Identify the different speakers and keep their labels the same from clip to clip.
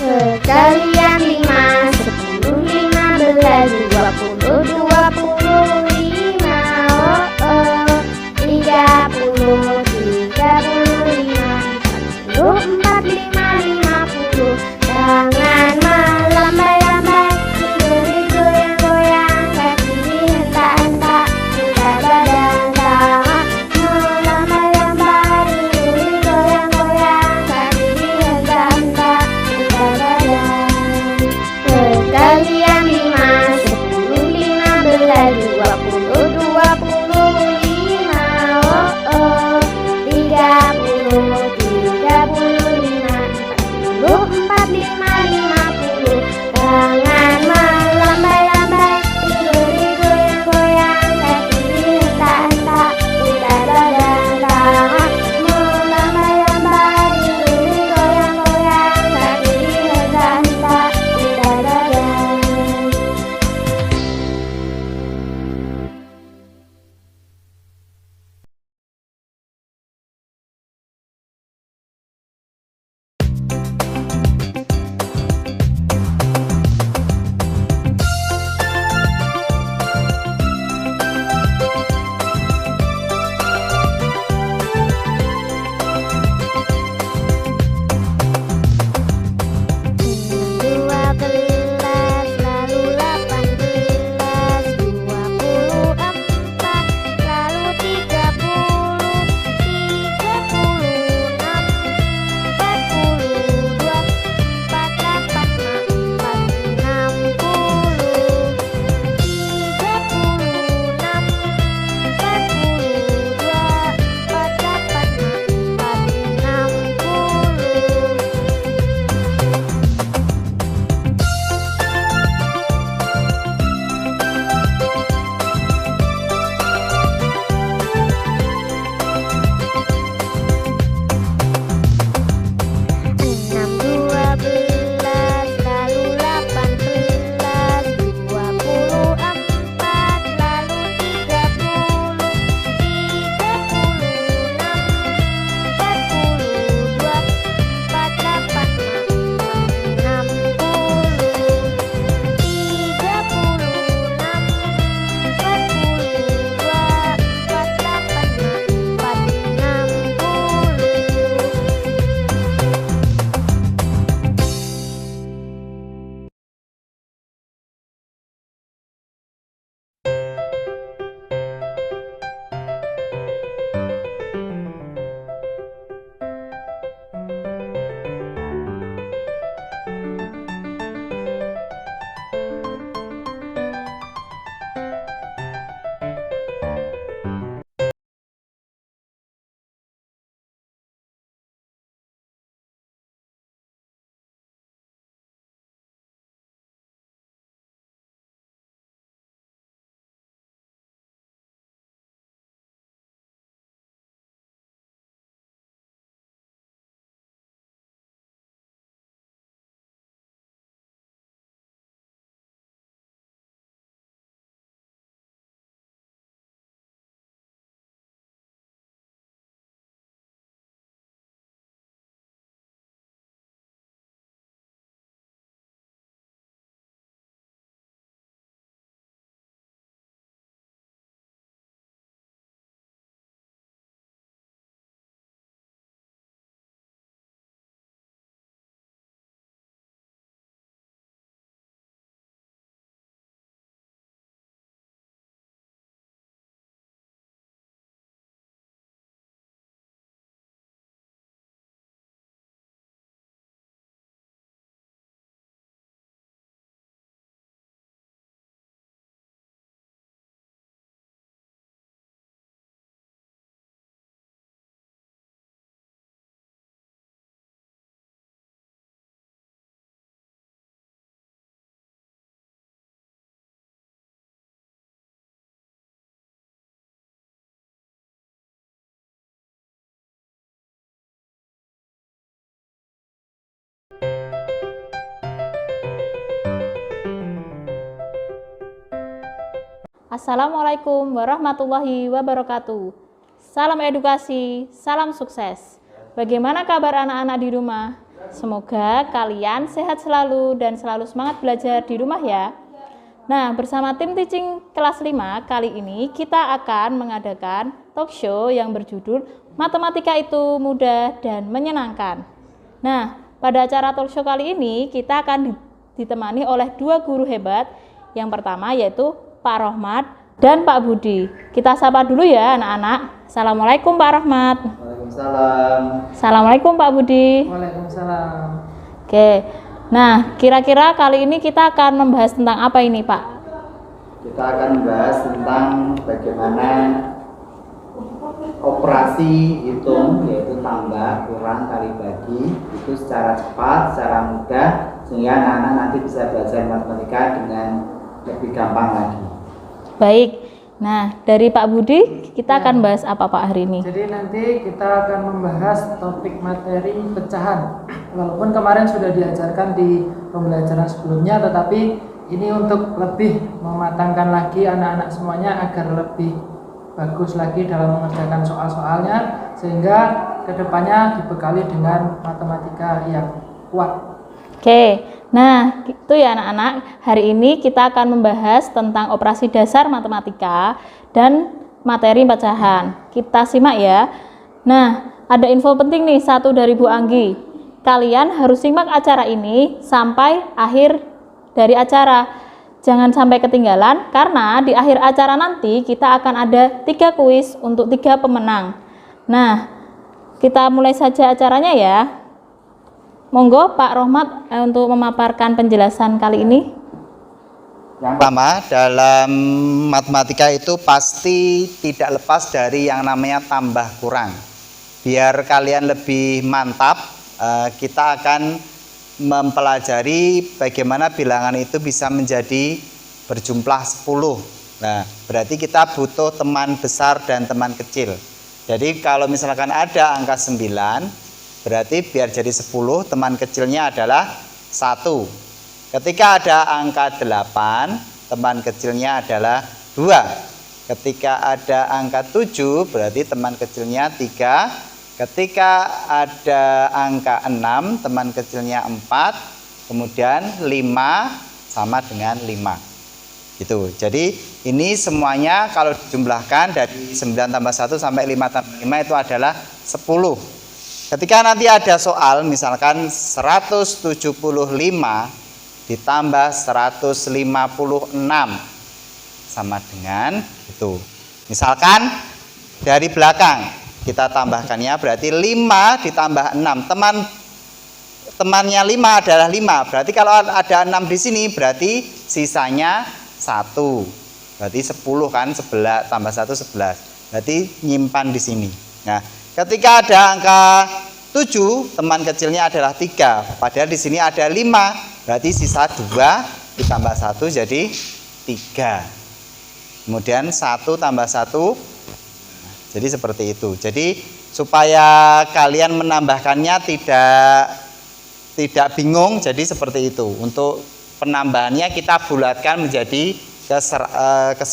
Speaker 1: Sekalian 5, 10, 15, 20, 25, oh oh, 30, 35, 40, 50, tangan melambai-lambai, beri goyang-goyang, kaki dihentak-hentak, angkat badan tangan melambai-lambai, beri goyang-goyang, kaki dihentak-hentak, angkat badan. Sekalian 5, 10, 15, 20, 25, oh oh, 30, 35, 40, 50, tangan melambai-lambai, beri goyang-goyang, kaki dihentak-hentak, angkat badan tangan melambai-lambai, beri goyang-goyang, kaki dihentak-hentak, angkat badan.
Speaker 2: Assalamualaikum warahmatullahi wabarakatuh. Salam edukasi, salam sukses. Bagaimana kabar anak-anak di rumah? Semoga kalian sehat selalu dan selalu semangat belajar di rumah ya. Nah, bersama tim teaching kelas 5, kali ini kita akan mengadakan talk show yang berjudul Matematika itu Mudah dan Menyenangkan. Nah, pada acara talk show kali ini kita akan ditemani oleh dua guru hebat. Yang pertama yaitu Pak Rohmat dan Pak Budi. Kita sapa dulu ya anak-anak. Assalamualaikum Pak Rohmat.
Speaker 3: Waalaikumsalam.
Speaker 2: Assalamualaikum Pak Budi.
Speaker 3: Waalaikumsalam.
Speaker 2: Oke. Nah, kira-kira kali ini kita akan membahas tentang apa ini, Pak?
Speaker 3: Kita akan membahas tentang bagaimana operasi hitung, yaitu tambah, kurang, kali, bagi, itu secara cepat, secara mudah, sehingga anak-anak nanti bisa belajar matematika dengan lebih gampang lagi.
Speaker 2: Baik. Nah, dari Pak Budi, kita akan bahas apa Pak hari ini?
Speaker 4: Jadi nanti kita akan membahas topik materi pecahan. Walaupun kemarin sudah diajarkan di pembelajaran sebelumnya, tetapi ini untuk lebih mematangkan lagi anak-anak semuanya agar lebih bagus lagi dalam mengerjakan soal-soalnya, sehingga kedepannya dibekali dengan matematika yang kuat.
Speaker 2: Oke. Nah, itu ya anak-anak. Hari ini kita akan membahas tentang operasi dasar matematika dan materi pecahan. Kita simak ya. Nah, ada info penting nih, satu dari Bu Anggi. Kalian harus simak acara ini sampai akhir dari acara. Jangan sampai ketinggalan, karena di akhir acara nanti kita akan ada 3 kuis untuk 3 pemenang. Nah, kita mulai saja acaranya ya. Monggo Pak Rohmat untuk memaparkan penjelasan kali ini.
Speaker 3: Yang pertama, dalam matematika itu pasti tidak lepas dari yang namanya tambah kurang. Biar kalian lebih mantap, kita akan mempelajari bagaimana bilangan itu bisa menjadi berjumlah 10. Nah, berarti kita butuh teman besar dan teman kecil. Jadi kalau misalkan ada angka 9, berarti biar jadi 10, teman kecilnya adalah 1. Ketika ada angka 8, teman kecilnya adalah 2. Ketika ada angka 7, berarti teman kecilnya 3. Ketika ada angka 6, teman kecilnya 4. Kemudian 5 sama dengan 5. Gitu. Jadi ini semuanya kalau dijumlahkan dari 9 tambah 1 sampai 5 tambah 5 itu adalah 10. Ketika nanti ada soal misalkan 175 ditambah 156 sama dengan itu. Misalkan dari belakang kita tambahkannya berarti 5 ditambah 6. Temannya 5 adalah 5. Berarti kalau ada 6 di sini berarti sisanya 1. Berarti 10 kan, 11 tambah 1 11. Berarti nyimpan di sini. Nah, ketika ada angka 7, teman kecilnya adalah 3. Padahal di sini ada 5. Berarti sisa 2 ditambah 1 jadi 3. Kemudian 1 tambah 1. Jadi seperti itu. Jadi supaya kalian menambahkannya tidak bingung, jadi seperti itu. Untuk penambahannya kita bulatkan menjadi ke 10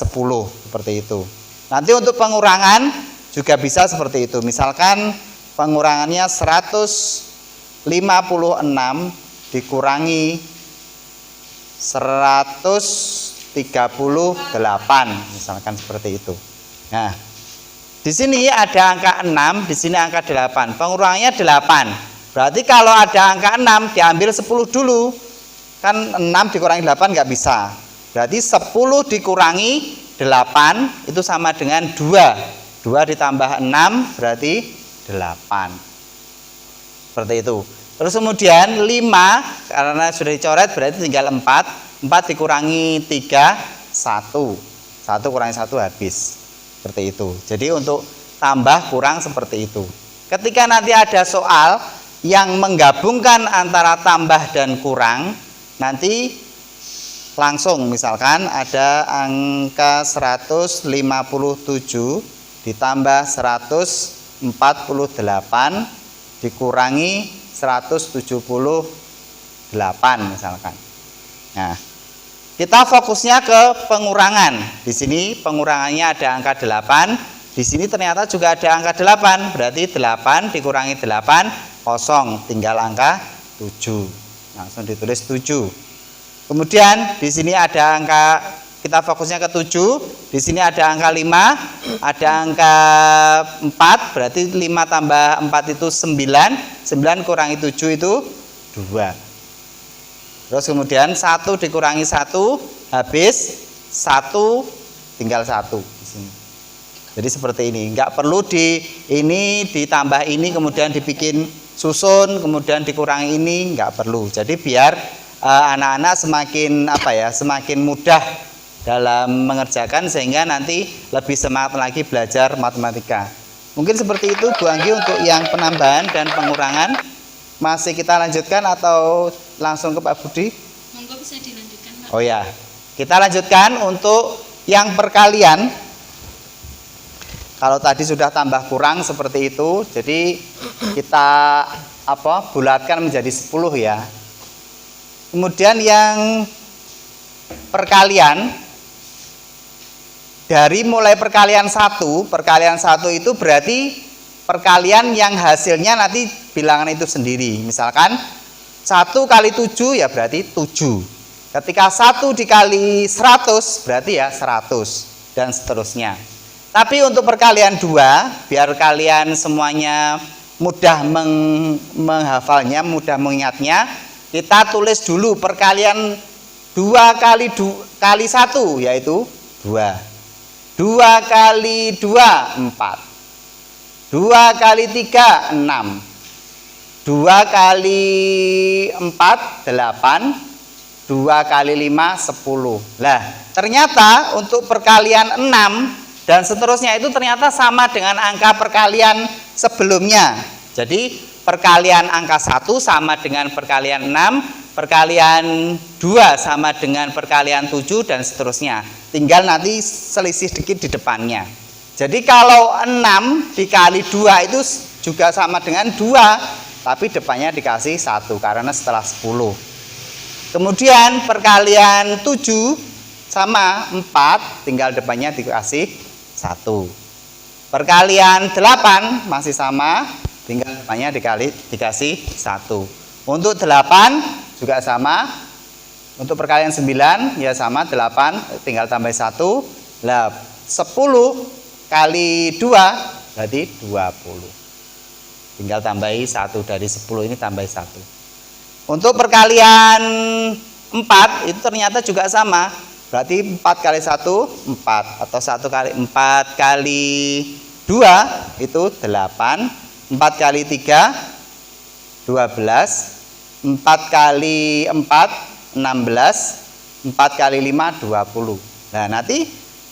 Speaker 3: seperti itu. Nanti untuk pengurangan juga bisa seperti itu. Misalkan pengurangannya 156 dikurangi 138, misalkan seperti itu. Nah, di sini ada angka 6, di sini angka 8. Pengurangannya 8. Berarti kalau ada angka 6 diambil 10 dulu. Kan 6 dikurangi 8 nggak bisa. Berarti 10 dikurangi 8 itu sama dengan 2. 2 ditambah 6 berarti 8. Seperti itu. Terus kemudian 5 karena sudah dicoret berarti tinggal 4. 4 dikurangi 3 1. 1 kurangi 1 habis. Seperti itu. Jadi untuk tambah kurang seperti itu. Ketika nanti ada soal yang menggabungkan antara tambah dan kurang, nanti langsung misalkan ada angka 157 ditambah 148 dikurangi 178 misalkan. Nah, kita fokusnya ke pengurangan. Di sini pengurangannya ada angka 8, di sini ternyata juga ada angka 8. Berarti 8 dikurangi 8 kosong, tinggal angka 7. Langsung ditulis 7. Kemudian di sini ada angka, kita fokusnya ke 7. Di sini ada angka 5, ada angka 4, berarti 5 tambah 4 itu 9. 9 kurangi 7 itu 2. Terus kemudian 1 dikurangi 1 habis, 1 tinggal 1 di sini. Jadi seperti ini, nggak perlu ini ditambah ini kemudian dibikin susun kemudian dikurangi ini, nggak perlu. Jadi biar anak-anak semakin mudah dalam mengerjakan sehingga nanti lebih semangat lagi belajar matematika. Mungkin seperti itu Bu Anggi untuk yang penambahan dan pengurangan. Masih kita lanjutkan atau langsung ke Pak Budi?
Speaker 2: Monggo bisa dilanjutkan, Pak.
Speaker 3: Oh ya, kita lanjutkan untuk yang perkalian. Kalau tadi sudah tambah kurang seperti itu, jadi kita bulatkan menjadi 10 ya. Kemudian yang perkalian, dari mulai perkalian 1 itu berarti perkalian yang hasilnya nanti bilangan itu sendiri. Misalkan 1 kali 7 ya berarti 7. Ketika 1 dikali 100 berarti ya 100 dan seterusnya. Tapi untuk perkalian 2, biar kalian semuanya mudah menghafalnya, mudah mengingatnya, kita tulis dulu perkalian 2 kali 1 yaitu 2. 2 kali 2 4. 2 kali 3 6. 2 kali 4 8. 2 kali 5 10. Lah, ternyata untuk perkalian 6 dan seterusnya itu ternyata sama dengan angka perkalian sebelumnya. Jadi perkalian angka 1 sama dengan perkalian 6, perkalian 2 sama dengan perkalian 7 dan seterusnya. Tinggal nanti selisih sedikit di depannya. Jadi kalau 6 dikali 2 itu juga sama dengan 2, tapi depannya dikasih 1 karena setelah 10. Kemudian perkalian 7 sama 4, tinggal depannya dikasih 1. Perkalian 8 masih sama, tinggal depannya dikasih 1. Untuk 8 juga sama. Untuk perkalian 9 ya sama, 8 tinggal tambah 1. Lah 10 kali 2 berarti 20. Tinggal tambahi 1 dari 10 ini tambah 1. Untuk perkalian 4 itu ternyata juga sama. Berarti 4 kali 1 4 atau 1 kali 4 kali 2 itu 8. 4 kali 3 12. 4 kali 4 16. 4 kali 5 20. Nah, nanti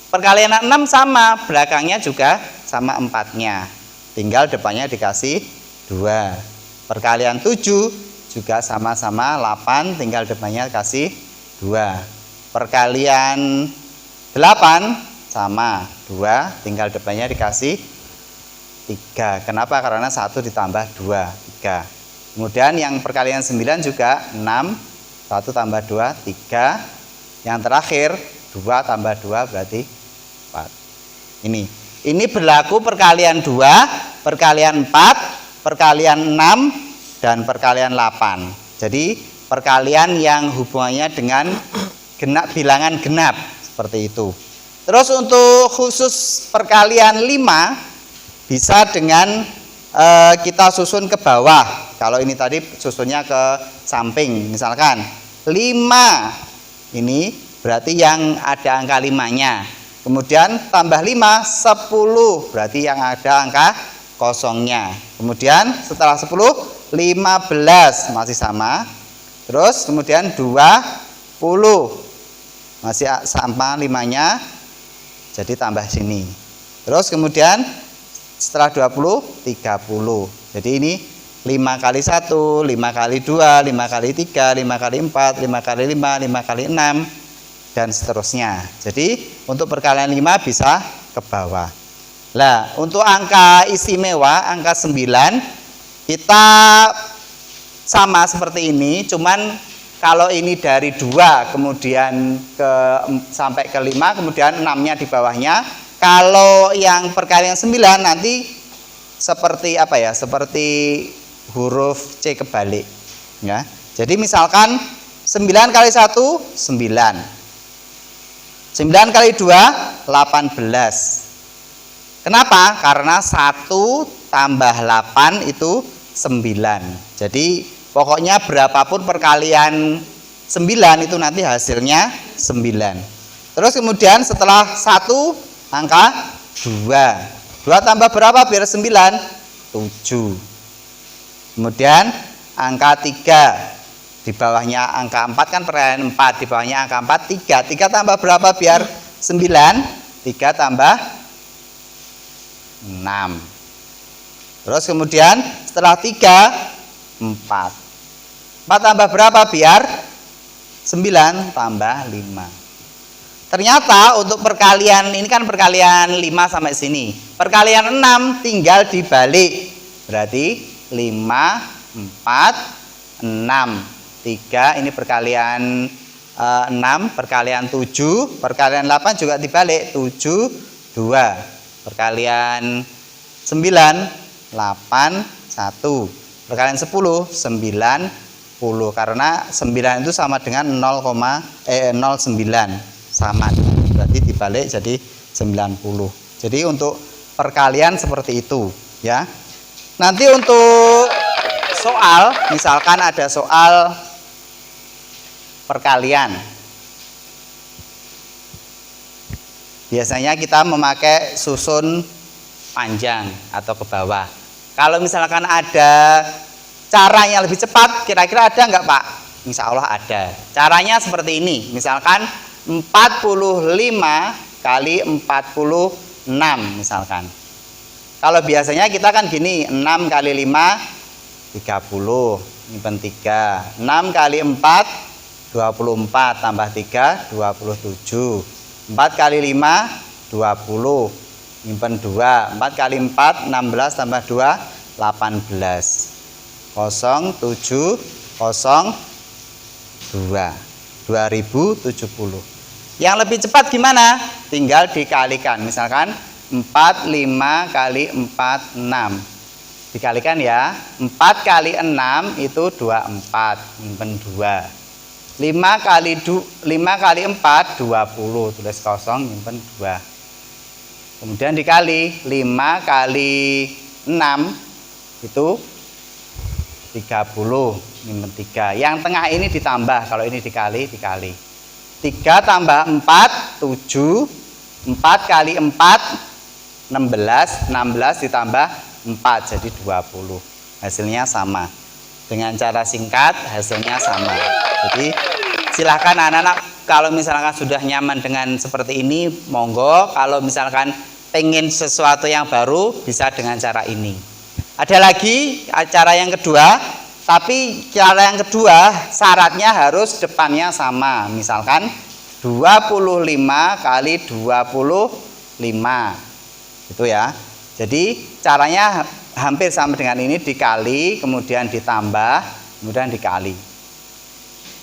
Speaker 3: perkalian 6 sama, belakangnya juga sama 4-nya. Tinggal depannya dikasih 2. Perkalian 7 juga sama-sama 8, tinggal depannya kasih 2. Perkalian 8 sama 2, tinggal depannya dikasih 3. Kenapa? Karena 1 ditambah 2, 3. Kemudian yang perkalian 9 juga 6, 1 tambah 2, 3. Yang terakhir 2 tambah 2 berarti 4. Ini berlaku perkalian 2, perkalian 4, perkalian 6, dan perkalian 8. Jadi perkalian yang hubungannya dengan bilangan genap seperti itu. Terus untuk khusus perkalian 5 bisa dengan kita susun ke bawah. Kalau ini tadi susunnya ke samping, misalkan 5 ini berarti yang ada angka 5-nya. Kemudian tambah 5 10 berarti yang ada angka kosongnya. Kemudian setelah 10 15 masih sama. Terus kemudian 20 masih sama 5-nya, jadi tambah sini. Terus kemudian setelah 20 30. Jadi ini 5 kali 1, 5 kali 2, 5 kali 3, 5 kali 4, 5 kali 5, 5 kali 6 dan seterusnya. Jadi untuk perkalian 5 bisa ke bawah. Nah, untuk angka istimewa angka 9 kita sama seperti ini, cuman kalau ini dari 2 kemudian sampai ke 5, kemudian 6-nya di bawahnya. Kalau yang perkalian 9 nanti seperti Seperti huruf C kebalik. Ya. Jadi misalkan 9 kali 1 9. 9 kali 2 18. Kenapa? Karena 1 tambah 8 itu 9. Jadi pokoknya berapapun perkalian 9 itu nanti hasilnya 9. Terus kemudian setelah 1 angka 2. 2 tambah berapa biar 9? 7. Kemudian angka 3. Di bawahnya angka 4 kan perkalian 4, di bawahnya angka 4 3. 3 tambah berapa biar 9? 3 tambah 6. Terus kemudian setelah 3 4. 4 tambah berapa biar 9 tambah 5. Ternyata untuk perkalian ini kan perkalian 5 sampai sini. Perkalian 6 tinggal dibalik. Berarti 5 4 6 3, ini perkalian 6, perkalian 7, perkalian 8 juga dibalik, 7 2, perkalian 9 8 1, perkalian 10 90, karena 9 itu sama dengan 0,09 sama, berarti dibalik jadi 90. Jadi untuk perkalian seperti itu ya. Nanti untuk soal, misalkan ada soal perkalian, biasanya kita memakai susun panjang atau ke bawah. Kalau misalkan ada cara yang lebih cepat, kira-kira ada nggak Pak? Insya Allah ada. Caranya seperti ini, misalkan 45 kali 46 misalkan. Kalau biasanya kita kan gini, 6 kali 5 30, nyimpen 3. 6 kali 4 24 tambah 3 27. 4 kali 5 20, nyimpen 2. 4 kali 4 16 tambah 2 18. 0702 2070. Yang lebih cepat gimana? Tinggal dikalikan. Misalkan 45 kali 4 6. Dikalikan ya, 4 kali 6 itu 24, nyimpen 2. 5 kali 4 20, tulis kosong, nyimpen 2. Kemudian dikali 5 kali 6 itu 30, nyimpen 3. Yang tengah ini ditambah, kalau ini dikali 3 tambah 4 7. 4 kali 4 16, 16 ditambah 4 jadi 20. Hasilnya sama. Dengan cara singkat hasilnya sama. Jadi silahkan anak-anak, kalau misalkan sudah nyaman dengan seperti ini monggo, kalau misalkan pengen sesuatu yang baru bisa dengan cara ini. Ada lagi cara yang kedua, tapi cara yang kedua syaratnya harus depannya sama. Misalkan 25 kali 25 itu ya. Jadi caranya hampir sama dengan ini, dikali kemudian ditambah kemudian dikali.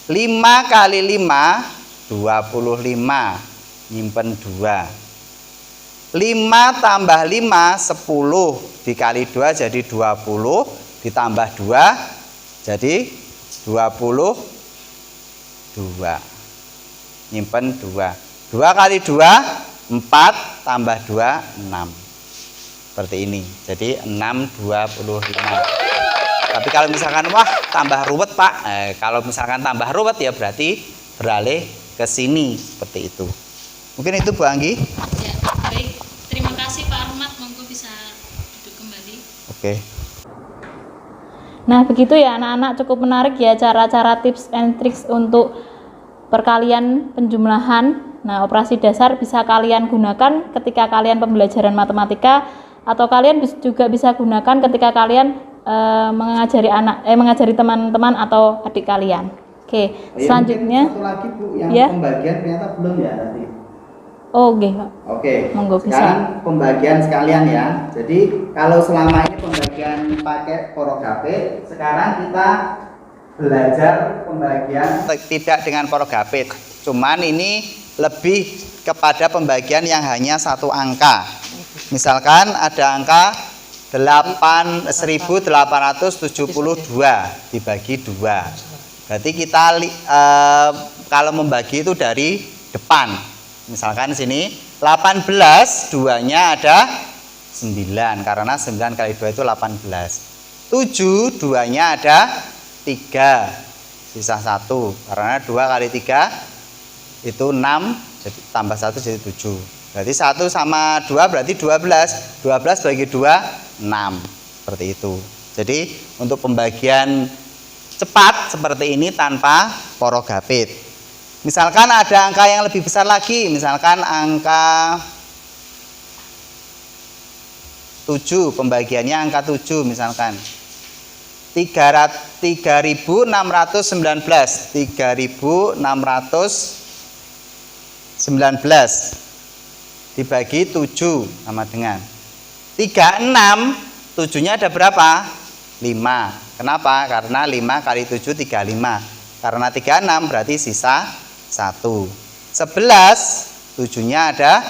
Speaker 3: 5 kali 5 25, nyimpen 2. 5 tambah 5 10, dikali 2 jadi 20, ditambah 2 jadi 22, nyimpen 2. 2 kali 2 4, tambah 2 6. Seperti ini. Jadi 6 25. Tapi kalau misalkan wah tambah ruwet Pak, kalau misalkan tambah ruwet ya berarti beralih ke sini seperti itu. Mungkin itu Bu Anggi.
Speaker 2: Ya, baik. Terima kasih Pak Ahmad, monggo bisa duduk kembali.
Speaker 3: Oke.
Speaker 2: Nah, begitu ya anak-anak, cukup menarik ya cara-cara tips and tricks untuk perkalian penjumlahan. Nah, operasi dasar bisa kalian gunakan ketika kalian pembelajaran matematika, atau kalian juga bisa gunakan ketika kalian mengajari teman-teman atau adik kalian. Oke, selanjutnya
Speaker 3: satu lagi Bu, yang
Speaker 2: ya?
Speaker 3: pembagian ternyata belum ya tadi.
Speaker 2: Oh, oke, Pak.
Speaker 3: Oke.
Speaker 2: Monggo bisa.
Speaker 3: Sekarang pembagian sekalian ya. Jadi kalau selama ini pembagian pakai porogapit, sekarang kita belajar pembagian tidak dengan porogapit. Cuman ini lebih kepada pembagian yang hanya satu angka. Misalkan ada angka 1872 dibagi 2. Berarti kita kalau membagi itu dari depan. Misalkan sini 18, 2-nya ada 9 karena 9 kali 2 itu 18. 7, 2-nya ada 3, sisa 1 karena 2 kali 3 itu 6, jadi tambah 1 jadi 7. Berarti 1 sama 2 berarti 12. 12 bagi 2 6. Seperti itu. Jadi untuk pembagian cepat seperti ini tanpa porogapit. Misalkan ada angka yang lebih besar lagi, misalkan angka 7, pembagiannya angka 7 misalkan. 3619 dibagi 7 sama dengan 36, 7-nya ada berapa? 5. Kenapa? Karena 5 kali 7 35. Karena 36 berarti sisa 1. 11, 7-nya ada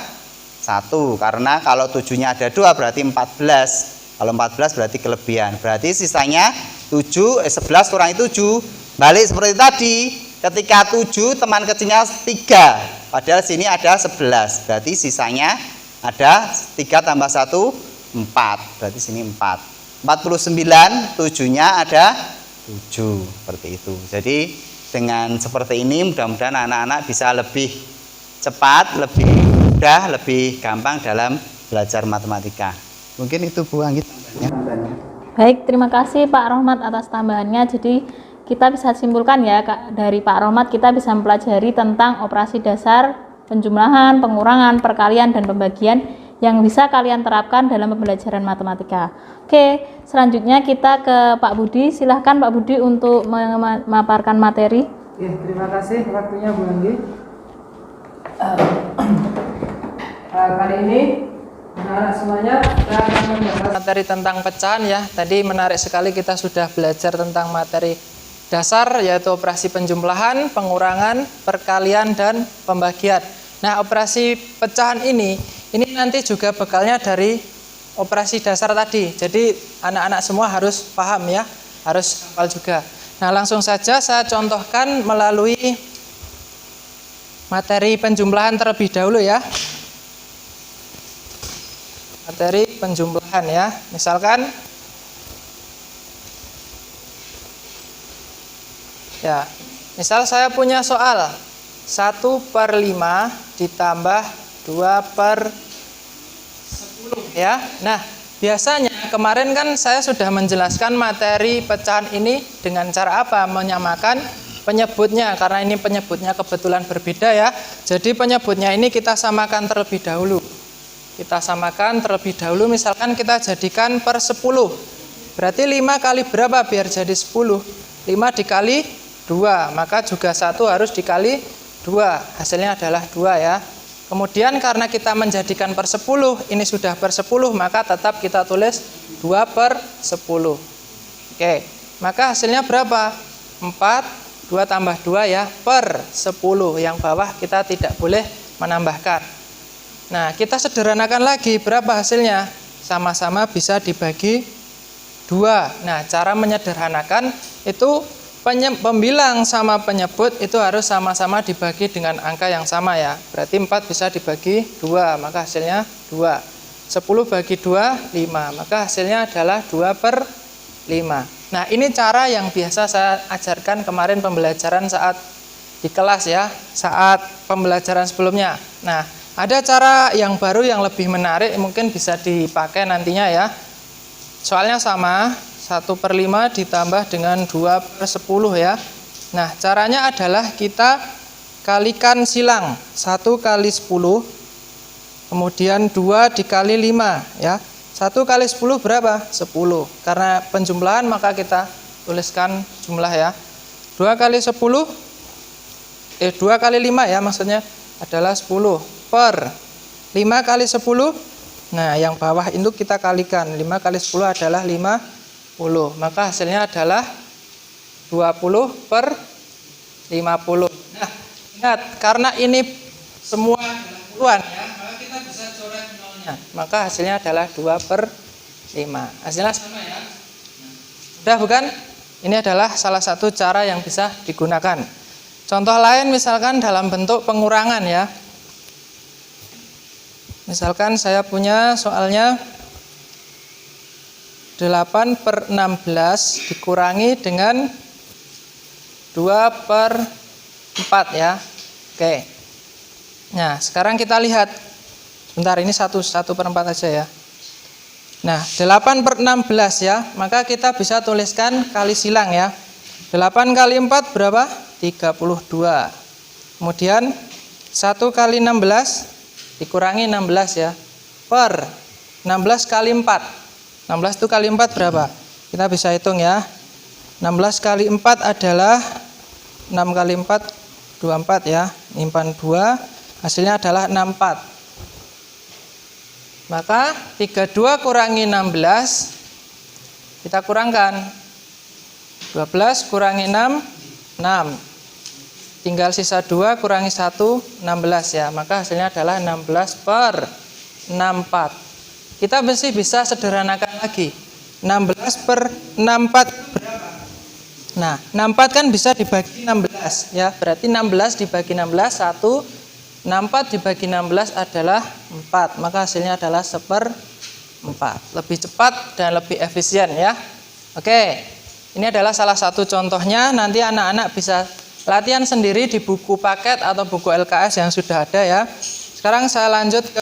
Speaker 3: 1. Karena kalau 7-nya ada 2 berarti 14. Kalau 14 berarti kelebihan. Berarti sisanya 11 kurangi 7. Balik seperti tadi. Ketika 7 teman kecilnya 3. Padahal sini ada 11. Berarti sisanya ada 3 tambah 1 4. Berarti sini 4. 49, 7-nya ada 7. Seperti itu. Jadi dengan seperti ini mudah-mudahan anak-anak bisa lebih cepat, lebih mudah, lebih gampang dalam belajar matematika. Mungkin itu Bu Anggi tambahannya.
Speaker 2: Baik, terima kasih Pak Rohmat atas tambahannya. Jadi kita bisa simpulkan ya dari Pak Rohmat kita bisa mempelajari tentang operasi dasar, penjumlahan, pengurangan, perkalian, dan pembagian yang bisa kalian terapkan dalam pembelajaran matematika. Oke, selanjutnya kita ke Pak Budi. Silahkan Pak Budi untuk memaparkan materi.
Speaker 4: Ya, terima kasih waktunya Bu Anggi. Kali ini anak-anak semuanya kita akan membahas materi tentang pecahan ya. Tadi menarik sekali kita sudah belajar tentang materi dasar yaitu operasi penjumlahan, pengurangan, perkalian, dan pembagian. Nah, operasi pecahan ini nanti juga bekalnya dari operasi dasar tadi. Jadi anak-anak semua harus paham ya, harus hafal juga. Nah, langsung saja saya contohkan melalui materi penjumlahan terlebih dahulu ya. Materi penjumlahan ya. Misalkan ya, misal saya punya soal 1/5 ditambah 2/10 ya. Nah, biasanya kemarin kan saya sudah menjelaskan materi pecahan ini dengan cara apa? Menyamakan penyebutnya, karena ini penyebutnya kebetulan berbeda ya. Jadi penyebutnya ini kita samakan terlebih dahulu. Kita samakan terlebih dahulu, misalkan kita jadikan per 10. Berarti 5 kali berapa biar jadi 10? 5 dikali 2, maka juga 1 harus dikali 2. Hasilnya adalah 2 ya. Kemudian karena kita menjadikan per 10, ini sudah per 10, maka tetap kita tulis 2/10. Oke, maka hasilnya berapa? 4, 2 tambah 2 ya, per 10. Yang bawah kita tidak boleh menambahkan. Nah, kita sederhanakan lagi, berapa hasilnya? Sama-sama bisa dibagi 2. Nah, cara menyederhanakan itu pembilang sama penyebut itu harus sama-sama dibagi dengan angka yang sama ya. Berarti 4 bisa dibagi 2, maka hasilnya 2. 10 bagi 2, 5. Maka hasilnya adalah 2/5. Nah, ini cara yang biasa saya ajarkan kemarin pembelajaran saat di kelas ya, saat pembelajaran sebelumnya. Nah, ada cara yang baru yang lebih menarik, mungkin bisa dipakai nantinya ya. Soalnya sama, 1/5 ditambah dengan 2/10 ya. Nah, caranya adalah kita kalikan silang. 1 kali 10, kemudian 2 dikali 5 ya. 1 kali 10 berapa? 10. Karena penjumlahan maka kita tuliskan jumlah ya. 2 kali 10, 2 kali 5 ya maksudnya adalah 10 per 5 kali 10. Nah, yang bawah itu kita kalikan. 5 kali 10 adalah 50. Maka hasilnya adalah 20/50. Nah, ingat, karena ini semua puluhan ya, maka kita bisa coret nolnya. Maka hasilnya adalah 2/50. Hasilnya sama ya. Sudah bukan? Ini adalah salah satu cara yang bisa digunakan. Contoh lain misalkan dalam bentuk pengurangan ya. Misalkan saya punya soalnya 8/16 dikurangi dengan 2/4 ya. Oke. Nah, sekarang kita lihat. Sebentar, ini 1/4 aja ya. Nah, 8/16 ya. Maka kita bisa tuliskan kali silang ya. 8 kali 4 berapa? 32. Kemudian 1 kali 16 dikurangi 16 ya. Per 16 kali 4. 16 itu kali 4 berapa? Kita bisa hitung ya. 16 kali 4 adalah 6 kali 4 24 ya. Nyimpan 2, hasilnya adalah 64. Maka 32 kurangi 16 kita kurangkan. 12 kurangi 6 6. Tinggal sisa 2 kurangi 1 16 ya. Maka hasilnya adalah 16/64. Kita masih bisa sederhanakan lagi. 16/64 berapa? Nah, 64 kan bisa dibagi 16 ya. Berarti 16 dibagi 16 1. 64 dibagi 16 adalah 4. Maka hasilnya adalah 1/4. Lebih cepat dan lebih efisien ya. Oke. Ini adalah salah satu contohnya. Nanti anak-anak bisa latihan sendiri di buku paket atau buku LKS yang sudah ada ya. Sekarang saya lanjut ke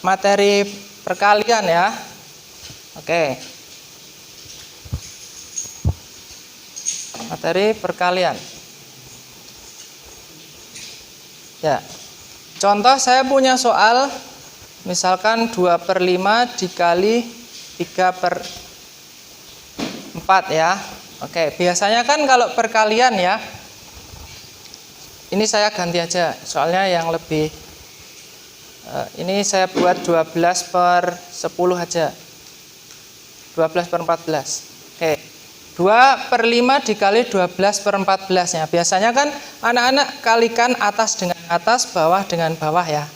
Speaker 4: materi perkalian ya. Oke. Materi perkalian. Ya. Contoh saya punya soal misalkan 2/5 dikali 3/4 ya. Oke, biasanya kan kalau perkalian ya. Ini saya ganti aja soalnya yang lebih ini saya buat 12/10 aja. 12/14. Oke. 2/5 dikali 12/14 ya. Biasanya kan anak-anak kalikan atas dengan atas, bawah dengan bawah ya.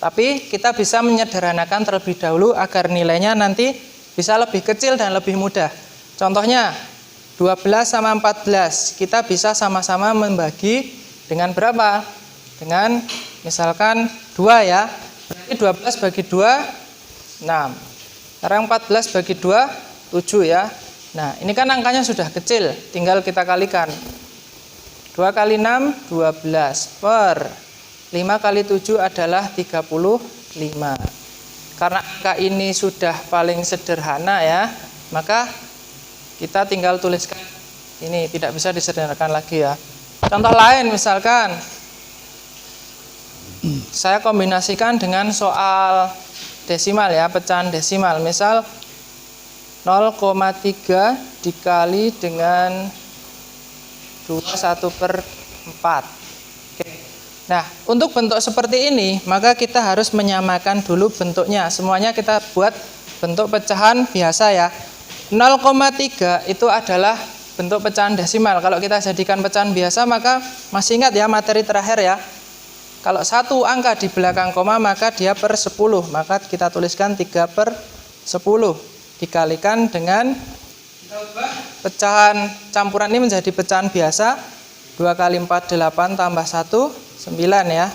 Speaker 4: Tapi kita bisa menyederhanakan terlebih dahulu agar nilainya nanti bisa lebih kecil dan lebih mudah. Contohnya 12 sama 14. Kita bisa sama-sama membagi dengan berapa? Dengan misalkan 2 ya. Berarti 12 bagi 2, 6. Sekarang 14 bagi 2, 7 ya. Nah, ini kan angkanya sudah kecil, tinggal kita kalikan. 2 kali 6, 12. Per 5 kali 7 adalah 35. Karena angka ini sudah paling sederhana ya, maka kita tinggal tuliskan ini, tidak bisa disederhanakan lagi ya. Contoh lain misalkan, saya kombinasikan dengan soal desimal ya, pecahan desimal. Misal 0,3 dikali dengan 1/4. Oke. Nah, untuk bentuk seperti ini, maka kita harus menyamakan dulu bentuknya. Semuanya kita buat bentuk pecahan biasa ya. 0,3 itu adalah bentuk pecahan desimal. Kalau kita jadikan pecahan biasa, maka masih ingat ya materi terakhir ya. Kalau satu angka di belakang koma maka dia per 10. Maka kita tuliskan 3/10 dikalikan dengan pecahan campuran ini menjadi pecahan biasa. 2 kali 4 8 tambah 1 9 ya.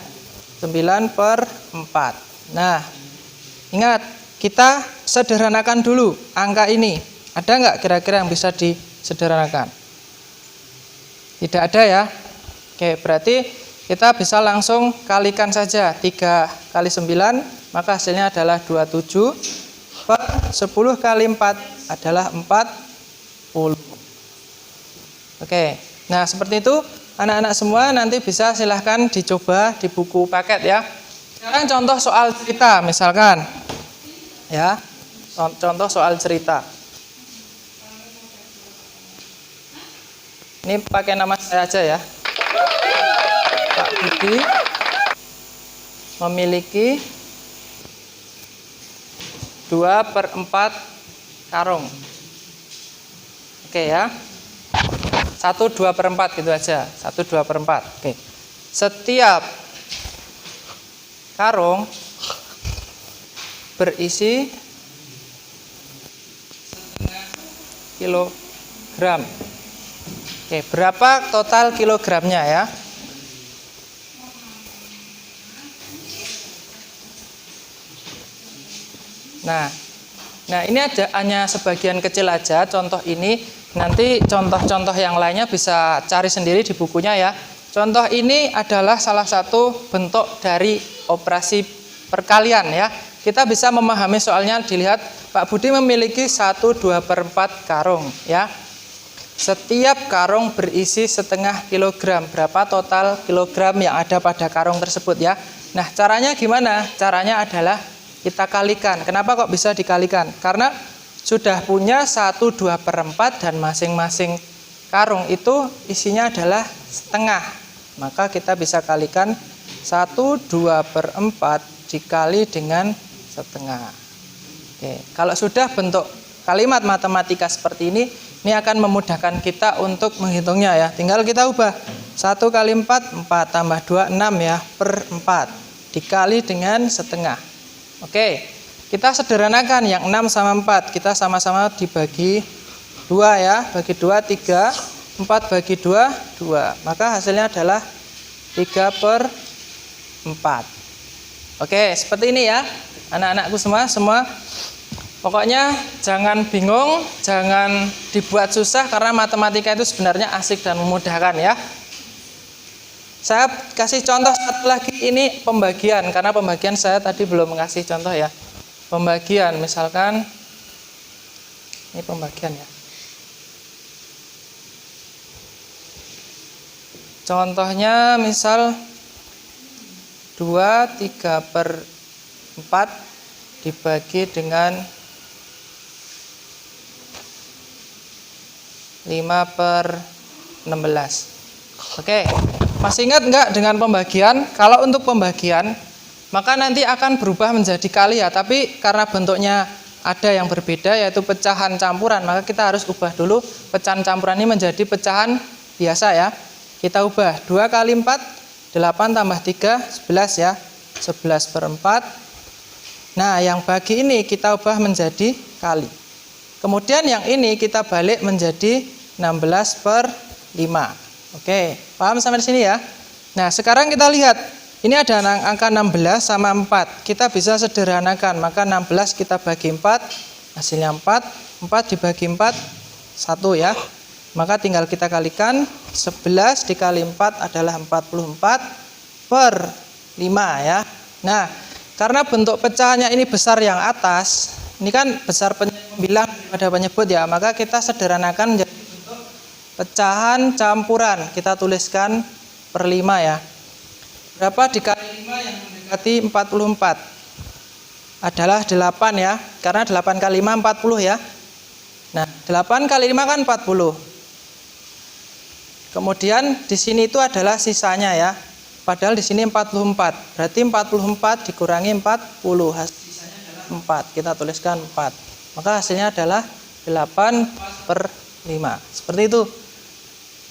Speaker 4: 9/4. Nah, ingat kita sederhanakan dulu angka ini. Ada nggak kira-kira yang bisa disederhanakan? Tidak ada ya. Oke, berarti kita bisa langsung kalikan saja 3 kali 9, maka hasilnya adalah 27 per 10 kali 4 adalah 40. Oke, nah seperti itu anak-anak semua nanti bisa silahkan dicoba di buku paket ya. Sekarang contoh soal cerita misalkan ya, contoh soal cerita. Ini pakai nama saya aja ya. Pak Budi memiliki 2/4 karung. Oke ya. 1 2/4 gitu aja. 1 2/4. Oke. Setiap karung berisi
Speaker 5: kilogram. Oke, berapa total kilogramnya ya? Nah ini hanya sebagian kecil aja contoh ini. Nanti contoh-contoh yang lainnya bisa cari sendiri di bukunya ya. Contoh ini adalah salah satu bentuk dari operasi perkalian ya. Kita bisa memahami soalnya, dilihat Pak Budi memiliki 1/2/4 karung ya. Setiap karung berisi setengah kilogram. Berapa total kilogram yang ada pada karung tersebut ya. Nah caranya gimana? Caranya adalah kita kalikan. Kenapa kok bisa dikalikan? Karena sudah punya 1/2/4 dan masing-masing karung itu isinya adalah setengah. Maka kita bisa kalikan 1/2/4 dikali dengan setengah. Oke, kalau sudah bentuk kalimat matematika seperti ini akan memudahkan kita untuk menghitungnya ya. Tinggal kita ubah 1 kali 4, 4 tambah 2, 6 ya, per 4 dikali dengan setengah. Oke, kita sederhanakan yang 6 sama 4, kita sama-sama dibagi 2 ya, bagi 2, 3, 4 bagi 2, 2. Maka hasilnya adalah 3/4. Oke, seperti ini ya, anak-anakku semua. Pokoknya jangan bingung, jangan dibuat susah, karena matematika itu sebenarnya asik dan memudahkan ya. Saya kasih contoh satu lagi, ini pembagian, karena pembagian saya tadi belum kasih contoh ya. Pembagian, misalkan ini pembagian ya. Contohnya misal 2, 3/4 dibagi dengan 5/16. Oke, masih ingat enggak dengan pembagian? Kalau untuk pembagian, maka nanti akan berubah menjadi kali ya. Tapi karena bentuknya ada yang berbeda, yaitu pecahan campuran, maka kita harus ubah dulu pecahan campuran ini menjadi pecahan biasa ya. Kita ubah 2 kali 4, 8 tambah 3, 11 ya. 11/4. Nah, yang bagi ini kita ubah menjadi kali. Kemudian yang ini kita balik menjadi 16/5. Oke, paham sampai sini ya? Nah, sekarang kita lihat. Ini ada angka 16 sama 4. Kita bisa sederhanakan. Maka 16 kita bagi 4, hasilnya 4. 4 dibagi 4, 1 ya. Maka tinggal kita kalikan. 11 dikali 4 adalah 44/5 ya. Nah, karena bentuk pecahannya ini besar yang atas, ini kan besar bilang pada penyebut ya, maka kita sederhanakan menjadi bentuk pecahan campuran. Kita tuliskan per 5 ya. Berapa dikali 5 yang mendekati 44? Adalah 8 ya, karena 8 kali 5 40 ya. Nah, 8 kali 5 kan 40. Kemudian di sini itu adalah sisanya ya. Padahal di sini 44. Berarti 44 dikurangi 40. Sisanya adalah 4. Kita tuliskan 4. Maka hasilnya adalah 8/5. Seperti itu.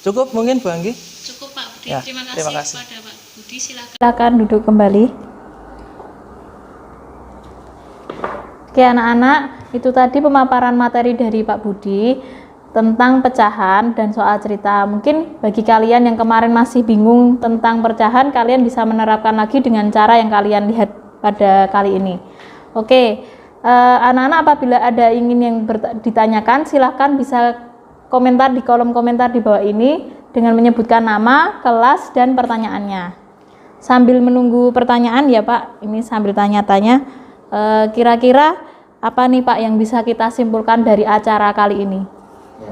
Speaker 5: Cukup mungkin Bu Anggi?
Speaker 2: Cukup Pak Budi.
Speaker 5: Ya,
Speaker 2: terima
Speaker 5: terima
Speaker 2: kasih
Speaker 5: kasih.
Speaker 2: kepada Pak Budi.
Speaker 6: Silakan duduk kembali. Oke anak-anak, itu tadi pemaparan materi dari Pak Budi tentang pecahan dan soal cerita. Mungkin bagi kalian yang kemarin masih bingung tentang pecahan, kalian bisa menerapkan lagi dengan cara yang kalian lihat pada kali ini. Oke, anak-anak apabila ada ingin yang ditanyakan, silahkan bisa komentar di kolom komentar di bawah ini dengan menyebutkan nama, kelas, dan pertanyaannya. Sambil menunggu pertanyaan ya Pak, ini sambil tanya-tanya, kira-kira apa nih Pak yang bisa kita simpulkan dari acara kali ini?
Speaker 3: Ya,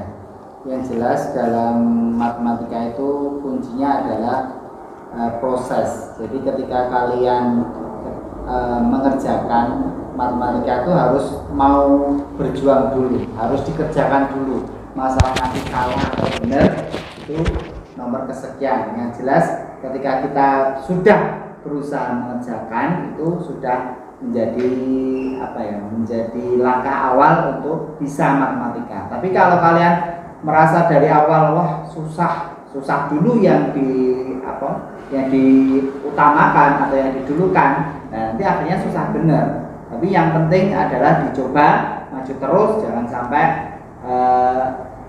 Speaker 3: yang jelas dalam matematika itu kuncinya adalah proses. Jadi ketika kalian mengerjakan matematika itu harus mau berjuang dulu, harus dikerjakan dulu. Masalah nanti salah atau benar itu nomor kesekian. Yang jelas ketika kita sudah berusaha mengerjakan itu sudah menjadi menjadi langkah awal untuk bisa matematika. Tapi kalau kalian merasa dari awal susah dulu yang diutamakan atau yang didulukan, nah nanti akhirnya susah benar. Tapi yang penting adalah dicoba, maju terus, jangan sampai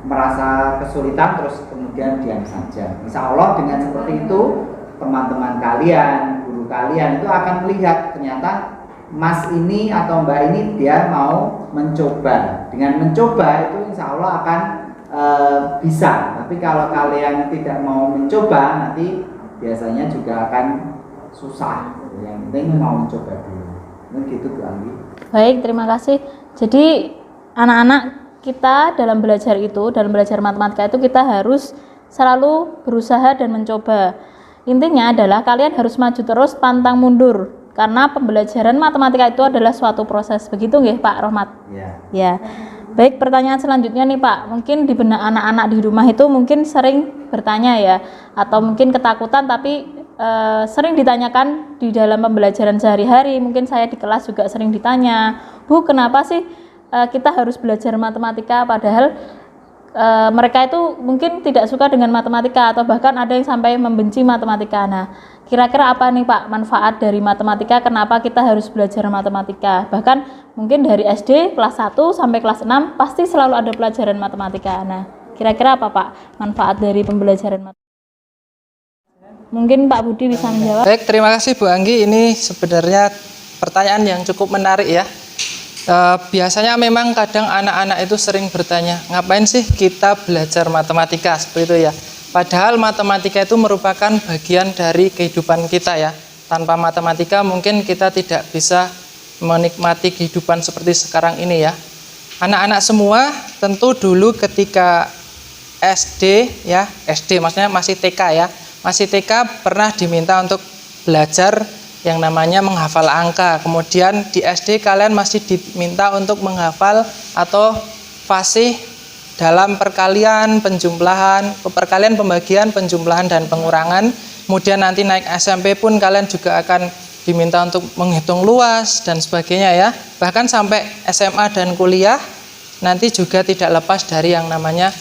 Speaker 3: merasa kesulitan terus kemudian diam saja. Insya Allah dengan seperti itu teman-teman kalian, guru kalian itu akan melihat ternyata Mas ini atau Mbak ini dia mau mencoba. Dengan mencoba itu insya Allah akan bisa. Tapi kalau kalian tidak mau mencoba nanti biasanya juga akan susah. Yang penting mau mencoba dulu. Begitu Bu Anggi.
Speaker 6: Baik, terima kasih. Jadi anak-anak kita dalam belajar itu, dalam belajar matematika itu kita harus selalu berusaha dan mencoba. Intinya adalah kalian harus maju terus, pantang mundur. Karena pembelajaran matematika itu adalah suatu proses. Begitu nggih Pak Rohmat?
Speaker 3: Ya.
Speaker 6: Ya. Baik, pertanyaan selanjutnya nih Pak. Mungkin di benak anak-anak di rumah itu mungkin sering bertanya ya, atau mungkin ketakutan tapi sering ditanyakan di dalam pembelajaran sehari-hari. Mungkin saya di kelas juga sering ditanya, Bu, kenapa sih kita harus belajar matematika padahal mereka itu mungkin tidak suka dengan matematika atau bahkan ada yang sampai membenci matematika. Nah, kira-kira apa nih Pak manfaat dari matematika, kenapa kita harus belajar matematika? Bahkan mungkin dari SD kelas 1 sampai kelas 6 pasti selalu ada pelajaran matematika. Nah, kira-kira apa Pak manfaat dari pembelajaran matematika? Mungkin Pak Budi bisa menjawab.
Speaker 5: Baik, terima kasih Bu Anggi. Ini sebenarnya pertanyaan yang cukup menarik ya. Biasanya memang kadang anak-anak itu sering bertanya, ngapain sih kita belajar matematika seperti itu ya. Padahal matematika itu merupakan bagian dari kehidupan kita ya. Tanpa matematika mungkin kita tidak bisa menikmati kehidupan seperti sekarang ini ya. Anak-anak semua tentu dulu ketika SD ya, SD maksudnya masih TK ya. Masih TK pernah diminta untuk belajar yang namanya menghafal angka. Kemudian di SD kalian masih diminta untuk menghafal atau fasih dalam perkalian, penjumlahan, perkalian, pembagian, penjumlahan, dan pengurangan. Kemudian nanti naik SMP pun kalian juga akan diminta untuk menghitung luas dan sebagainya ya. Bahkan sampai SMA dan kuliah nanti juga tidak lepas dari yang namanya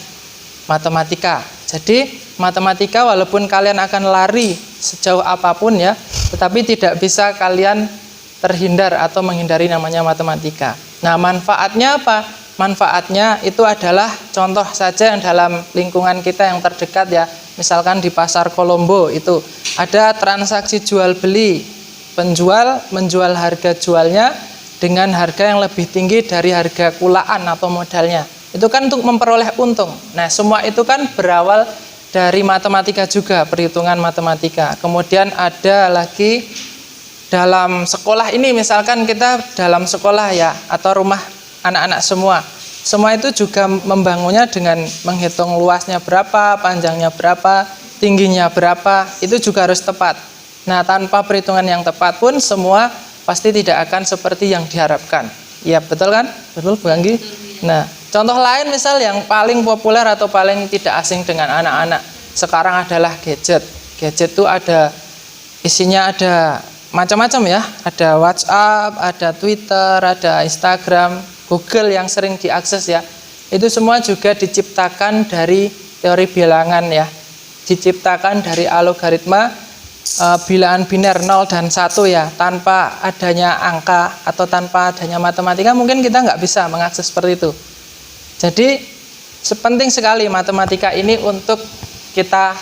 Speaker 5: matematika. Jadi matematika walaupun kalian akan lari sejauh apapun ya, tetapi tidak bisa kalian terhindar atau menghindari namanya matematika. Nah, manfaatnya apa? Manfaatnya itu adalah contoh saja yang dalam lingkungan kita yang terdekat ya. Misalkan di pasar Kolombo itu ada transaksi jual beli, penjual menjual harga jualnya dengan harga yang lebih tinggi dari harga kulaan atau modalnya. Itu kan untuk memperoleh untung. Nah, semua itu kan berawal dari matematika juga, perhitungan matematika. Kemudian ada lagi dalam sekolah ini, misalkan kita dalam sekolah ya, atau rumah anak-anak semua itu juga membangunnya dengan menghitung luasnya berapa, panjangnya berapa, tingginya berapa, itu juga harus tepat. Nah, tanpa perhitungan yang tepat pun semua pasti tidak akan seperti yang diharapkan. Iya, betul kan? Betul Bu Anggi? Nah, contoh lain misal yang paling populer atau paling tidak asing dengan anak-anak sekarang adalah gadget. Gadget itu ada isinya ada macam-macam ya. Ada WhatsApp, ada Twitter, ada Instagram, Google yang sering diakses ya. Itu semua juga diciptakan dari teori bilangan ya. Diciptakan dari algoritma bilangan biner 0 dan 1 ya. Tanpa adanya angka atau tanpa adanya matematika mungkin kita nggak bisa mengakses seperti itu. Jadi penting sekali matematika ini untuk kita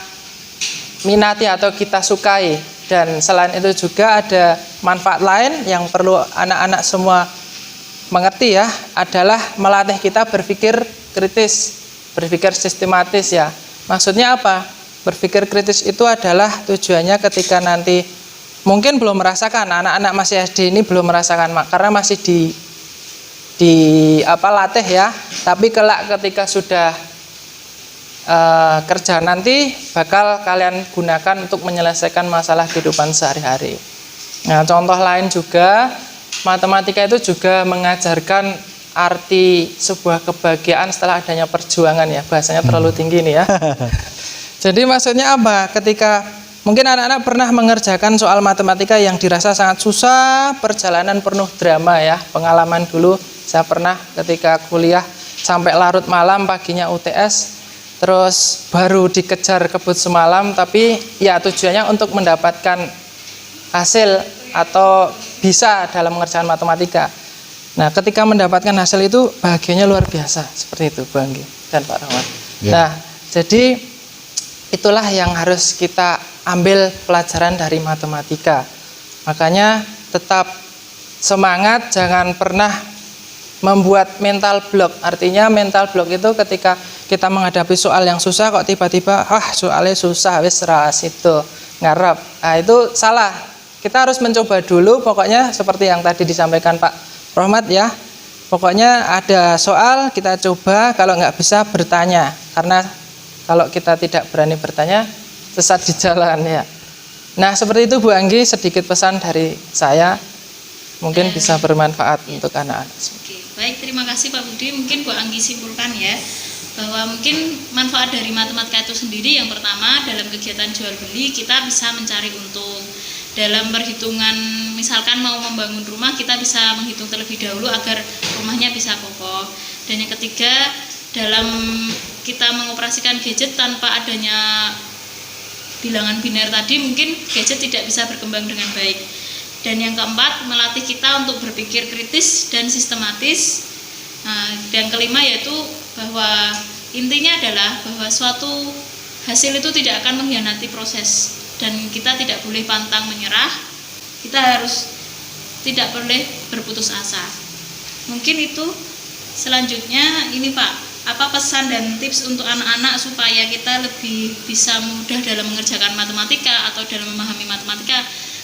Speaker 5: minati atau kita sukai. Dan selain itu juga ada manfaat lain yang perlu anak-anak semua mengerti ya, adalah melatih kita berpikir kritis, berpikir sistematis ya. Maksudnya apa? Berpikir kritis itu adalah tujuannya ketika nanti mungkin belum merasakan, anak-anak masih SD ini belum merasakan karena masih latih ya. Tapi kelak ketika sudah kerja nanti bakal kalian gunakan untuk menyelesaikan masalah kehidupan sehari-hari. Nah, contoh lain juga matematika itu juga mengajarkan arti sebuah kebahagiaan setelah adanya perjuangan ya. Bahasanya terlalu tinggi nih ya. Jadi maksudnya apa? Ketika mungkin anak-anak pernah mengerjakan soal matematika yang dirasa sangat susah, perjalanan penuh drama ya. Pengalaman dulu saya pernah ketika kuliah sampai larut malam, paginya UTS, terus baru dikejar kebut semalam, tapi ya tujuannya untuk mendapatkan hasil atau bisa dalam mengerjakan matematika. Nah, ketika mendapatkan hasil itu bahagianya luar biasa, seperti itu Bu Anggi dan Pak Rahmat.
Speaker 3: Ya.
Speaker 5: Nah, jadi itulah yang harus kita ambil pelajaran dari matematika. Makanya tetap semangat, jangan pernah membuat mental block. Artinya mental block itu ketika kita menghadapi soal yang susah kok tiba-tiba soalnya susah wis ras itu ngarep. Nah, itu salah. Kita harus mencoba dulu, pokoknya seperti yang tadi disampaikan Pak Rahmat ya. Pokoknya ada soal kita coba, kalau nggak bisa bertanya. Karena kalau kita tidak berani bertanya sesat di jalan ya. Nah, seperti itu Bu Anggi, sedikit pesan dari saya. Mungkin bisa bermanfaat untuk anak-anak.
Speaker 6: Oke, baik, terima kasih Pak Budi. Mungkin Bu Anggi simpulkan ya, bahwa mungkin manfaat dari matematika itu sendiri, yang pertama dalam kegiatan jual beli kita bisa mencari untung. Dalam perhitungan misalkan mau membangun rumah, kita bisa menghitung terlebih dahulu agar rumahnya bisa kokoh. Dan yang ketiga, dalam kita mengoperasikan gadget tanpa adanya bilangan biner tadi, mungkin gadget tidak bisa berkembang dengan baik. Dan yang keempat, melatih kita untuk berpikir kritis dan sistematis. Nah, dan kelima yaitu bahwa intinya adalah bahwa suatu hasil itu tidak akan mengkhianati proses, dan kita tidak boleh pantang menyerah. Kita harus tidak boleh berputus asa. Mungkin itu. Selanjutnya ini Pak, apa pesan dan tips untuk anak-anak supaya kita lebih bisa mudah dalam mengerjakan matematika atau dalam memahami matematika?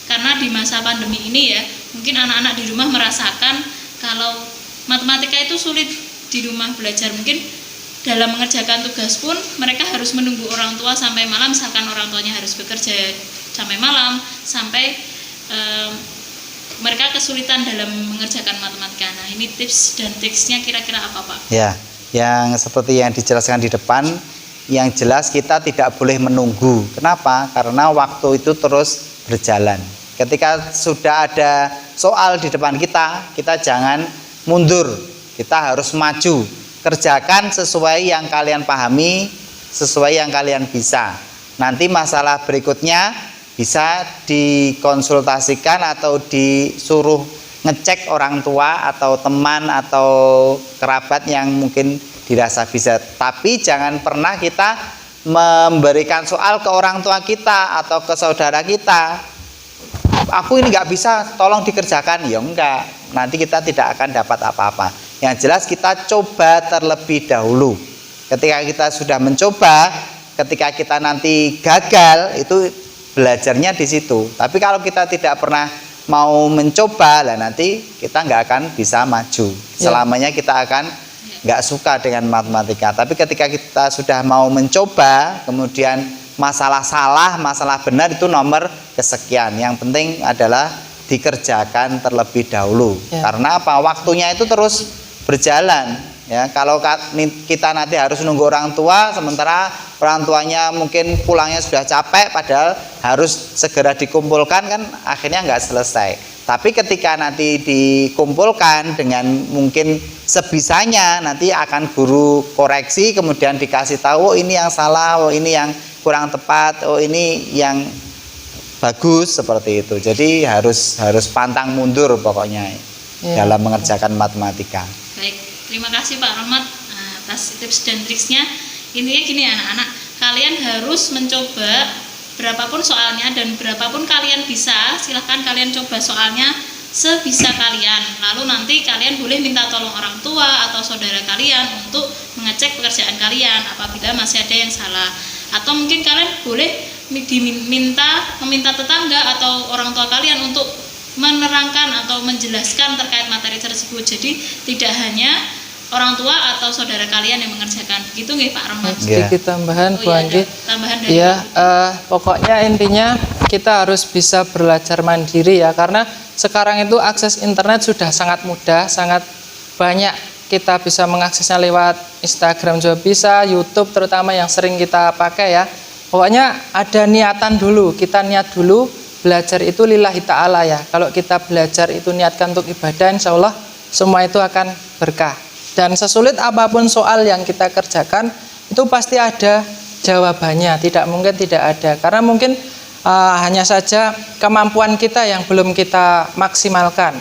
Speaker 6: Karena di masa pandemi ini ya, mungkin anak-anak di rumah merasakan kalau matematika itu sulit di rumah belajar. Mungkin dalam mengerjakan tugas pun mereka harus menunggu orang tua sampai malam, misalkan orang tuanya harus bekerja sampai malam, sampai mereka kesulitan dalam mengerjakan matematika. Nah, ini tips dan triksnya kira-kira apa Pak?
Speaker 3: Ya, yang seperti yang dijelaskan di depan, yang jelas kita tidak boleh menunggu. Kenapa? Karena waktu itu terus berjalan. Ketika sudah ada soal di depan kita, kita jangan mundur. Kita harus maju. Kerjakan sesuai yang kalian pahami, sesuai yang kalian bisa. Nanti masalah berikutnya bisa dikonsultasikan atau disuruh ngecek orang tua atau teman atau kerabat yang mungkin dirasa bisa. Tapi jangan pernah kita memberikan soal ke orang tua kita atau ke saudara kita. Aku ini nggak bisa, tolong dikerjakan. Ya enggak, nanti kita tidak akan dapat apa-apa. Yang jelas kita coba terlebih dahulu. Ketika kita sudah mencoba, ketika kita nanti gagal, itu belajarnya di situ. Tapi kalau kita tidak pernah mau mencoba, lah nanti kita nggak akan bisa maju. Selamanya kita akan nggak suka dengan matematika. Tapi ketika kita sudah mau mencoba, kemudian masalah salah, masalah benar itu nomor kesekian. Yang penting adalah dikerjakan terlebih dahulu. Karena apa? Waktunya itu terus berjalan. Ya, kalau kita nanti harus nunggu orang tua, sementara orang tuanya mungkin pulangnya sudah capek, padahal harus segera dikumpulkan, kan akhirnya nggak selesai. Tapi ketika nanti dikumpulkan dengan mungkin sebisanya, nanti akan guru koreksi, kemudian dikasih tahu, oh ini yang salah, oh ini yang kurang tepat, oh ini yang bagus, seperti itu. Jadi harus pantang mundur pokoknya dalam mengerjakan matematika.
Speaker 6: Baik, terima kasih Pak Rahmat atas tips dan triksnya. Intinya gini anak-anak, kalian harus mencoba berapapun soalnya dan berapapun kalian bisa, silahkan kalian coba soalnya sebisa kalian. Lalu nanti kalian boleh minta tolong orang tua atau saudara kalian untuk mengecek pekerjaan kalian apabila masih ada yang salah. Atau mungkin kalian boleh meminta tetangga atau orang tua kalian untuk menerangkan atau menjelaskan terkait materi tersebut. Jadi tidak hanya orang tua atau saudara kalian yang mengerjakan. Begitu nggih Pak Rahmat?
Speaker 5: Sedikit tambahan Bu Anggi.
Speaker 6: Tambahan dari
Speaker 5: pokoknya intinya kita harus bisa belajar mandiri ya, karena sekarang itu akses internet sudah sangat mudah, sangat banyak. Kita bisa mengaksesnya lewat Instagram juga bisa, YouTube terutama yang sering kita pakai ya. Pokoknya ada niatan dulu, kita niat dulu. Belajar itu lillahi ta'ala ya. Kalau kita belajar itu niatkan untuk ibadah, insya Allah semua itu akan berkah. Dan sesulit apapun soal yang kita kerjakan, itu pasti ada jawabannya. Tidak mungkin tidak ada. Karena mungkin hanya saja kemampuan kita yang belum kita maksimalkan.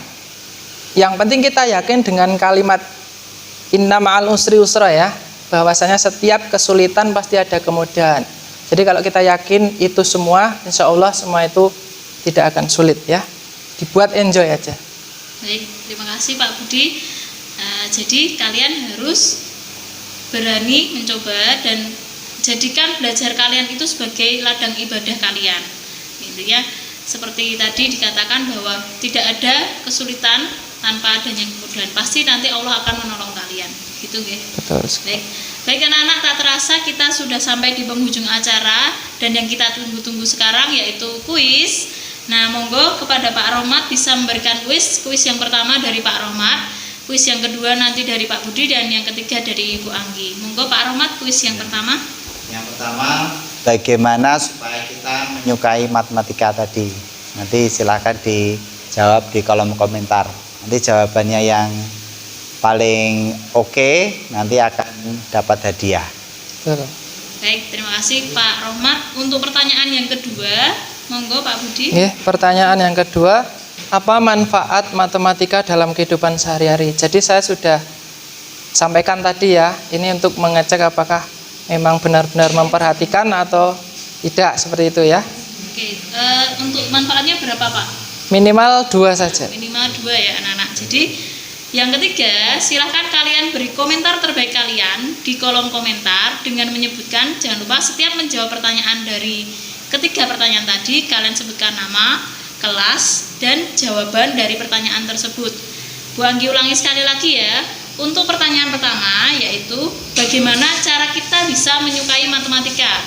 Speaker 5: Yang penting kita yakin dengan kalimat inna ma'al usri usra ya, bahwasanya setiap kesulitan pasti ada kemudahan. Jadi kalau kita yakin itu semua, insya Allah semua itu tidak akan sulit ya. Dibuat enjoy aja.
Speaker 6: Baik, terima kasih Pak Budi. Jadi kalian harus berani mencoba dan jadikan belajar kalian itu sebagai ladang ibadah kalian. Gitu ya. Seperti tadi dikatakan bahwa tidak ada kesulitan tanpa adanya kemudahan. Pasti nanti Allah akan menolong kalian. Gitu nggih.
Speaker 5: Betul.
Speaker 6: Baik. Baik anak-anak, tak terasa kita sudah sampai di penghujung acara dan yang kita tunggu-tunggu sekarang yaitu kuis. Nah, monggo kepada Pak Rohmat bisa memberikan kuis. Kuis yang pertama dari Pak Rohmat, kuis yang kedua nanti dari Pak Budi, dan yang ketiga dari Ibu Anggi. Monggo Pak Rohmat, kuis yang pertama.
Speaker 3: Yang pertama, bagaimana supaya kita menyukai matematika tadi? Nanti silahkan dijawab di kolom komentar. Nanti jawabannya yang paling oke nanti akan dapat hadiah.
Speaker 5: Betul.
Speaker 6: Baik, terima kasih Pak Rohmat. Untuk pertanyaan yang kedua, monggo Pak Budi.
Speaker 5: Pertanyaan yang kedua, apa manfaat matematika dalam kehidupan sehari-hari? Jadi saya sudah sampaikan tadi ya, ini untuk mengecek apakah memang benar-benar memperhatikan atau tidak, seperti itu ya.
Speaker 6: Oke, untuk manfaatnya berapa Pak?
Speaker 5: Minimal 2 saja.
Speaker 6: Minimal 2 ya anak-anak. Jadi yang ketiga, silahkan kalian beri komentar terbaik kalian di kolom komentar dengan menyebutkan, jangan lupa setiap menjawab pertanyaan dari ketiga pertanyaan tadi, kalian sebutkan nama, kelas, dan jawaban dari pertanyaan tersebut. Bu Anggi ulangi sekali lagi ya. Untuk pertanyaan pertama yaitu bagaimana cara kita bisa menyukai matematika.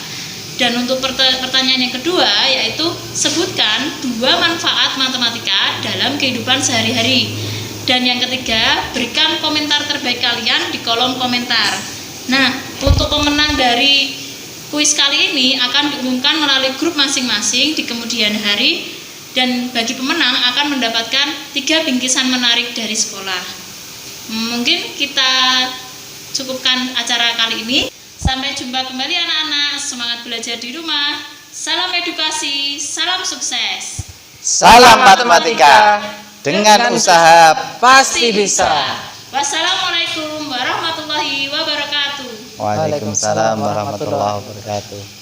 Speaker 6: Dan untuk pertanyaan yang kedua yaitu sebutkan 2 manfaat matematika dalam kehidupan sehari-hari. Dan yang ketiga, berikan komentar terbaik kalian di kolom komentar. Nah, untuk pemenang dari kuis kali ini akan diumumkan melalui grup masing-masing di kemudian hari, dan bagi pemenang akan mendapatkan 3 bingkisan menarik dari sekolah. Mungkin kita cukupkan acara kali ini. Sampai jumpa kembali anak-anak, semangat belajar di rumah. Salam edukasi, salam sukses.
Speaker 3: Salam matematika. Dengan usaha pasti bisa.
Speaker 6: Wassalamualaikum warahmatullahi wabarakatuh.
Speaker 3: Waalaikumsalam warahmatullahi wabarakatuh.